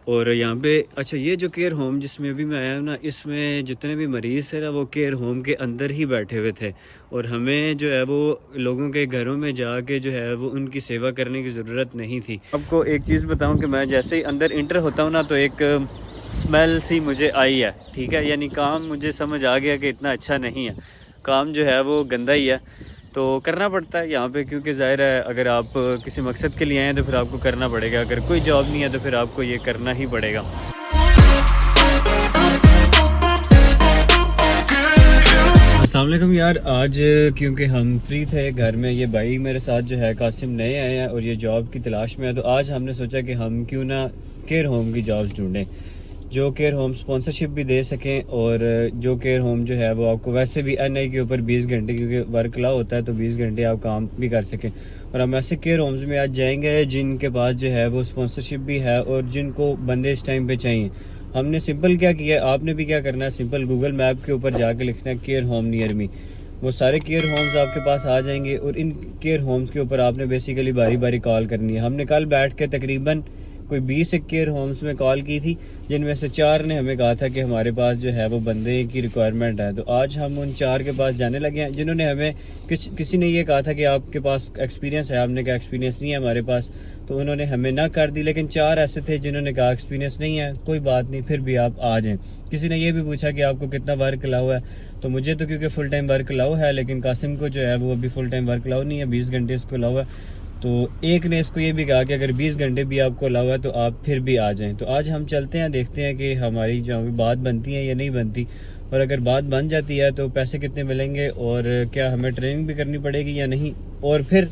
और यहाँ पे अच्छा ये जो केयर होम जिसमें अभी मैं आया हूँ ना, इसमें जितने भी मरीज़ थे ना वो केयर होम के अंदर ही बैठे हुए थे और हमें जो है वो लोगों के घरों में जाके जो है वो उनकी सेवा करने की ज़रूरत नहीं थी। आपको एक चीज़ बताऊँ कि मैं जैसे ही अंदर इंटर होता हूँ ना तो एक स्मेल सी मुझे आई है, ठीक है, यानी काम मुझे समझ आ गया कि इतना अच्छा नहीं है, काम जो है वो गंदा ही है। तो करना पड़ता है यहाँ पे, क्योंकि ज़ाहिर है अगर आप किसी मकसद के लिए आए हैं तो फिर आपको करना पड़ेगा, अगर कोई जॉब नहीं है तो फिर आपको ये करना ही पड़ेगा। अस्सलाम वालेकुम यार, आज क्योंकि हम फ्री थे घर में, ये भाई मेरे साथ जो है कासिम नए आए हैं और ये जॉब की तलाश में है, तो आज हमने सोचा कि हम क्यों ना केयर होम की जॉब्स ढूंढें जो केयर होम स्पॉन्सरशिप भी दे सकें और जो केयर होम जो है वो आपको वैसे भी एनआई के ऊपर 20 घंटे, क्योंकि वर्क अलाउ होता है तो 20 घंटे आप काम भी कर सकें। और हम ऐसे केयर होम्स में आज जाएंगे जिनके पास जो है वो स्पॉन्सरशिप भी है और जिनको बंदे इस टाइम पे चाहिए। हमने सिंपल क्या किया, आपने भी क्या करना है, सिंपल गूगल मैप के ऊपर जाके लिखना है केयर होम नियर मी, वो सारे केयर होम्स आपके पास आ जाएंगे और इन केयर होम्स के ऊपर आपने बेसिकली बारी बारी कॉल करनी है। हमने कल बैठ के तकरीबन कोई 20 केयर होम्स में कॉल की थी, जिनमें से 4 ने हमें कहा था कि हमारे पास जो है वो बंदे की रिक्वायरमेंट है। तो आज हम उन 4 के पास जाने लगे हैं जिन्होंने हमें किसी ने ये कहा था कि आपके पास एक्सपीरियंस है, आपने कहा एक्सपीरियंस नहीं है हमारे पास, तो उन्होंने हमें ना कर दी। लेकिन 4 ऐसे थे जिन्होंने कहा एक्सपीरियंस नहीं है, कोई बात नहीं, फिर भी आप आ जाएं। किसी ने ये भी पूछा कि आपको कितना वर्क अलाउ है, तो मुझे तो क्योंकि फुल टाइम वर्क अलाउ है, लेकिन कासिम को जो है वो अभी फुल टाइम वर्क अलाउ नहीं है, 20 घंटे इसको अलाउ है। तो एक ने इसको ये भी कहा कि अगर 20 घंटे भी आपको अलाउ है तो आप फिर भी आ जाएं। तो आज हम चलते हैं, देखते हैं कि हमारी जो बात बनती है या नहीं बनती, और अगर बात बन जाती है तो पैसे कितने मिलेंगे और क्या हमें ट्रेनिंग भी करनी पड़ेगी या नहीं, और फिर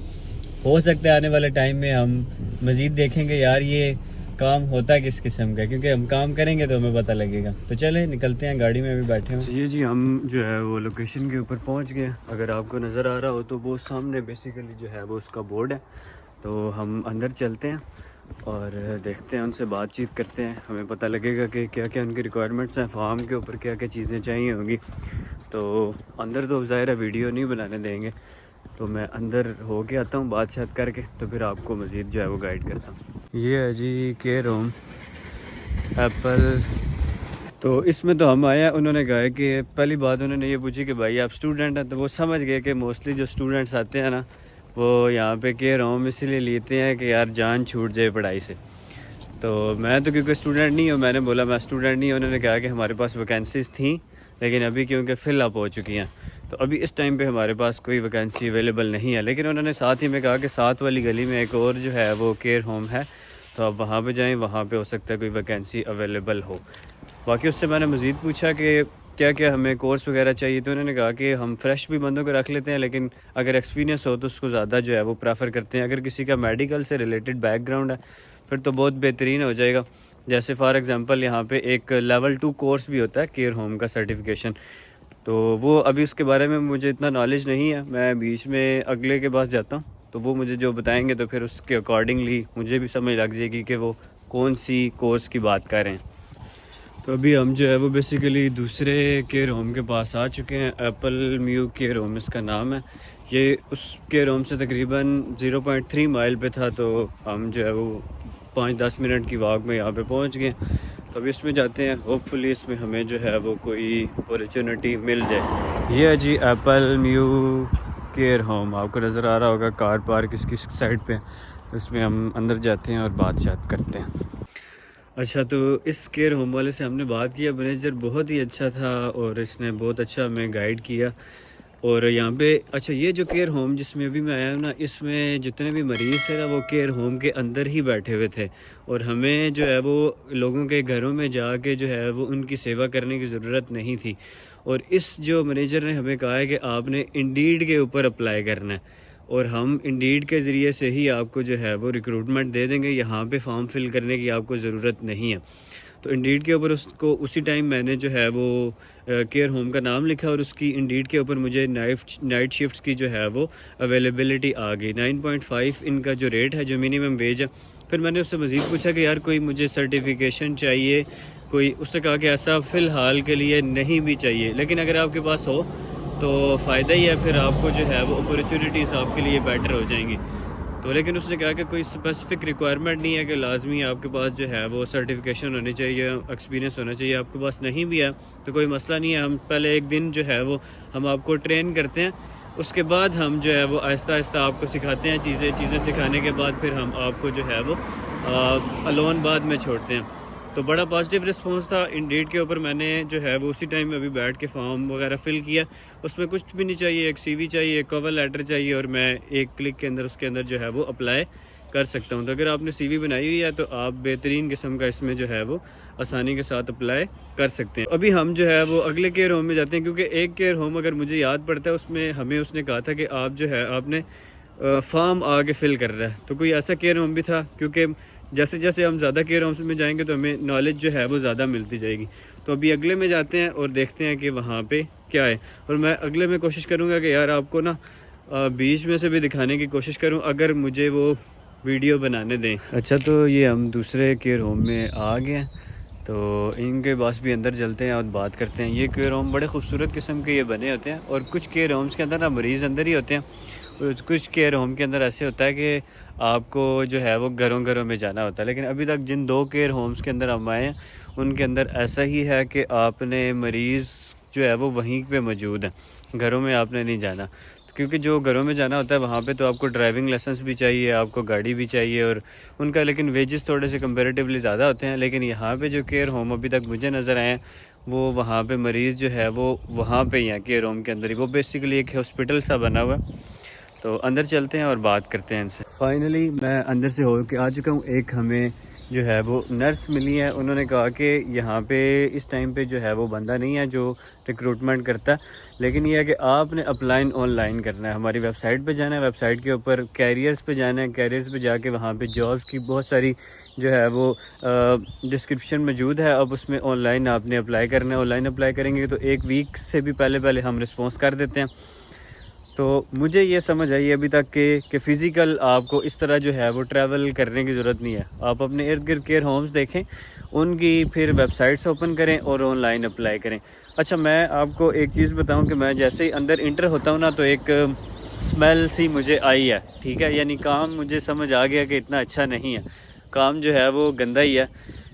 हो सकता है आने वाले टाइम में हम मज़ीद देखेंगे यार ये काम होता है किस किस्म का, क्योंकि हम काम करेंगे तो हमें पता लगेगा। तो चले निकलते हैं, गाड़ी में अभी बैठे हैं। ये जी हम जो है वो लोकेशन के ऊपर पहुंच गए। अगर आपको नज़र आ रहा हो तो वो सामने बेसिकली जो है वो उसका बोर्ड है। तो हम अंदर चलते हैं और देखते हैं, उनसे बातचीत करते हैं, हमें पता लगेगा कि क्या क्या उनकी रिक्वायरमेंट्स हैं, फार्म के ऊपर क्या क्या चीज़ें चाहिए होंगी। तो अंदर तो ज़ाहिर है वीडियो नहीं बनाने देंगे, तो मैं अंदर हो के आता हूँ बात शात करके, तो फिर आपको मज़ीद जो है वो गाइड करता हूँ। ये है जी केयर होम एप्पल। तो इसमें तो हम आए, उन्होंने कहा कि पहली बात उन्होंने ये पूछी कि भाई आप स्टूडेंट हैं, तो वो समझ गए कि मोस्टली जो स्टूडेंट्स आते हैं ना वो यहाँ पे केयर होम इसीलिए लेते हैं कि यार जान छूट जाए पढ़ाई से। तो मैं तो क्योंकि स्टूडेंट नहीं हूँ, मैंने बोला मैं स्टूडेंट नहीं हूँ। उन्होंने कहा कि हमारे पास वैकेंसीज़ थी लेकिन अभी क्योंकि फिल अप हो चुकी हैं, तो अभी इस टाइम पे हमारे पास कोई वैकेंसी अवेलेबल नहीं है। लेकिन उन्होंने साथ ही में कहा कि साथ वाली गली में एक और जो है वो केयर होम है, तो आप वहाँ पे जाएं, वहाँ पे हो सकता है कोई वैकेंसी अवेलेबल हो। बाकी उससे मैंने मज़ीद पूछा कि क्या क्या हमें कोर्स वगैरह चाहिए, तो उन्होंने कहा कि हम फ्रेश भी बंदों को रख लेते हैं, लेकिन अगर एक्सपीरियंस हो तो उसको ज़्यादा जो है वो प्रेफर करते हैं। अगर किसी का मेडिकल से रिलेटेड बैकग्राउंड है फिर तो बहुत बेहतरीन हो जाएगा। जैसे फॉर एग्ज़ाम्पल यहाँ पे एक लेवल 2 कोर्स भी होता है केयर होम का सर्टिफिकेशन, तो वो अभी उसके बारे में मुझे इतना नॉलेज नहीं है, मैं बीच में अगले के पास जाता हूँ तो वो मुझे जो बताएंगे तो फिर उसके अकॉर्डिंगली मुझे भी समझ लग जाएगी कि वो कौन सी कोर्स की बात कर रहे हैं। तो अभी हम जो है वो बेसिकली दूसरे केयर होम के पास आ चुके हैं, एप्पल म्यू केयर होम इसका नाम है। ये उस केयर होम से तकरीबन 0.3 माइल पे था, तो हम जो है वो 5-10 मिनट की वॉक में यहाँ पे पहुँच गए। तो अभी इसमें जाते हैं, होपफुली इसमें हमें जो है वो कोई अपॉर्चुनिटी मिल जाए। ये है जी एप्पल म्यू केयर होम, आपको नज़र आ रहा होगा कार पार्क इसकी साइड पे। तो इसमें हम अंदर जाते हैं और बात करते हैं। अच्छा, तो इस केयर होम वाले से हमने बात किया, मैनेजर बहुत ही अच्छा था और इसने बहुत अच्छा हमें गाइड किया। और यहाँ पे अच्छा ये जो केयर होम जिसमें अभी मैं आया हूँ ना, इसमें जितने भी मरीज़ थे ना वो केयर होम के अंदर ही बैठे हुए थे और हमें जो है वो लोगों के घरों में जाके जो है वो उनकी सेवा करने की ज़रूरत नहीं थी। और इस जो मैनेजर ने हमें कहा है कि आपने इंडीड के ऊपर अप्लाई करना है और हम इंडीड के ज़रिए से ही आपको जो है वो रिक्रूटमेंट दे देंगे, यहाँ पे फॉर्म फिल करने की आपको ज़रूरत नहीं है। तो इंडीड के ऊपर उसको उसी टाइम मैंने जो है वो केयर होम का नाम लिखा और उसकी इंडीड के ऊपर मुझे नाइट शिफ्ट्स की जो है वो अवेलेबिलिटी आ गई। 9.5 इनका जो रेट है, जो मिनिमम वेज है। फिर मैंने उससे मज़ीद पूछा कि यार कोई मुझे सर्टिफिकेशन चाहिए कोई, उससे कहा कि ऐसा फ़िलहाल के लिए नहीं भी चाहिए, लेकिन अगर आपके पास हो तो फ़ायदा ही है, फिर आपको जो है वो अपॉर्चुनिटीज़ आपके लिए बेटर हो जाएंगी। तो लेकिन उसने कहा कि कोई स्पेसिफिक रिक्वायरमेंट नहीं है कि लाजमी आपके पास जो है वो सर्टिफिकेशन होनी चाहिए, एक्सपीरियंस होना चाहिए। आपके पास नहीं भी है तो कोई मसला नहीं है, हम पहले एक दिन जो है वो हम आपको ट्रेन करते हैं, उसके बाद हम जो है वो आहिस्ता आहिस्ता आपको सिखाते हैं चीज़ें सिखाने के बाद फिर हम आपको जो है वो अलोन बाद में छोड़ते हैं। तो बड़ा पॉजिटिव रिस्पांस था इंडीड के ऊपर। मैंने जो है वो उसी टाइम में अभी बैठ के फॉर्म वगैरह फ़िल किया। उसमें कुछ भी नहीं चाहिए, एक CV चाहिए, एक कवर लेटर चाहिए और मैं एक क्लिक के अंदर उसके अंदर जो है वो अप्लाई कर सकता हूँ। तो अगर आपने CV बनाई हुई है तो आप बेहतरीन किस्म का इसमें जो है वो आसानी के साथ अप्लाई कर सकते हैं। अभी हम जो है वो अगले केयर होम में जाते हैं, क्योंकि एक केयर होम अगर मुझे याद पड़ता है उसमें हमें उसने कहा था कि आप जो है आपने फॉर्म आगे फ़िल कर रहा है। तो कोई ऐसा केयर होम भी था, क्योंकि जैसे जैसे हम ज़्यादा केयर होम्स में जाएंगे तो हमें नॉलेज जो है वो ज़्यादा मिलती जाएगी। तो अभी अगले में जाते हैं और देखते हैं कि वहाँ पे क्या है। और मैं अगले में कोशिश करूँगा कि यार आपको ना बीच में से भी दिखाने की कोशिश करूँ अगर मुझे वो वीडियो बनाने दें। अच्छा, तो ये हम दूसरे केयर होम में आ गए हैं, तो इनके पास भी अंदर चलते हैं और बात करते हैं। ये केयर होम बड़े खूबसूरत किस्म के ये बने होते हैं और कुछ केयर होम्स के अंदर ना मरीज़ अंदर ही होते हैं, कुछ केयर होम के अंदर ऐसे होता है कि आपको जो है वो घरों घरों में जाना होता है। लेकिन अभी तक जिन 2 केयर होम्स के अंदर हम आए हैं उनके अंदर ऐसा ही है कि आपने मरीज़ जो है वो वहीं पे मौजूद है, घरों में आपने नहीं जाना। क्योंकि जो घरों में जाना होता है वहाँ पे तो आपको ड्राइविंग लाइसेंस भी चाहिए, आपको गाड़ी भी चाहिए और उनका लेकिन वेजेस थोड़े से कंपैरेटिवली ज़्यादा होते हैं। लेकिन यहाँ पे जो केयर होम अभी तक मुझे नज़र आए हैं वो वहाँ पे मरीज़ जो है वो वहाँ पे ही हैं केयर होम के अंदर ही। वो बेसिकली एक हॉस्पिटल सा बना हुआ है। तो अंदर चलते हैं और बात करते हैं इनसे। फाइनली मैं अंदर से हो के आ चुका हूँ। एक हमें जो है वो नर्स मिली है, उन्होंने कहा कि यहाँ पे इस टाइम पे जो है वो बंदा नहीं है जो रिक्रूटमेंट करता है, लेकिन ये है कि आपने अप्लाई ऑनलाइन करना है। हमारी वेबसाइट पे जाना है, वेबसाइट के ऊपर कैरियर्स पे जाना है, कैरियर्स पे जाके वहाँ पे जॉब्स की बहुत सारी जो है वो डिस्क्रिप्शन मौजूद है। अब उसमें ऑनलाइन आपने अप्लाई करना है। ऑनलाइन अप्लाई करेंगे तो 1 वीक से भी पहले हम रिस्पॉन्स कर देते हैं। तो मुझे ये समझ आई अभी तक कि फ़िज़िकल आपको इस तरह जो है वो ट्रैवल करने की ज़रूरत नहीं है। आप अपने इर्द गिर्द केयर होम्स देखें, उनकी फिर वेबसाइट्स ओपन करें और ऑनलाइन अप्लाई करें। अच्छा, मैं आपको एक चीज़ बताऊं कि मैं जैसे ही अंदर इंटर होता हूं ना तो एक स्मेल सी मुझे आई है, ठीक है, यानी काम मुझे समझ आ गया कि इतना अच्छा नहीं है, काम जो है वो गंदा ही है।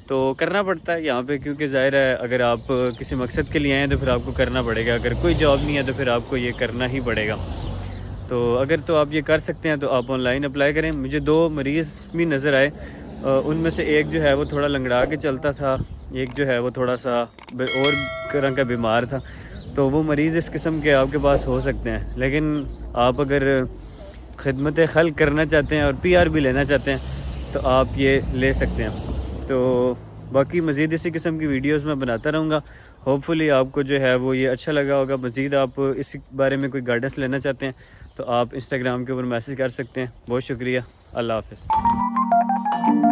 तो करना पड़ता है यहाँ पे, क्योंकि ज़ाहिर है अगर आप किसी मकसद के लिए आए हैं तो फिर आपको करना पड़ेगा। अगर कोई जॉब नहीं है तो फिर आपको ये करना ही पड़ेगा। तो अगर तो आप ये कर सकते हैं तो आप ऑनलाइन अप्लाई करें। मुझे 2 मरीज़ भी नज़र आए, उनमें से एक जो है वो थोड़ा लंगड़ा के चलता था, एक जो है वो थोड़ा सा और तरह का बीमार था। तो वो मरीज़ इस किस्म के आपके पास हो सकते हैं। लेकिन आप अगर खिदमत खल्क करना चाहते हैं और PR भी लेना चाहते हैं तो आप ये ले सकते हैं। तो बाकी मज़ीद इसी किस्म की वीडियोस मैं बनाता रहूँगा। होपफुली आपको जो है वो ये अच्छा लगा होगा। मज़ीद आप इस बारे में कोई गाइडेंस लेना चाहते हैं तो आप इंस्टाग्राम के ऊपर मैसेज कर सकते हैं। बहुत शुक्रिया, अल्लाह हाफ़िज़।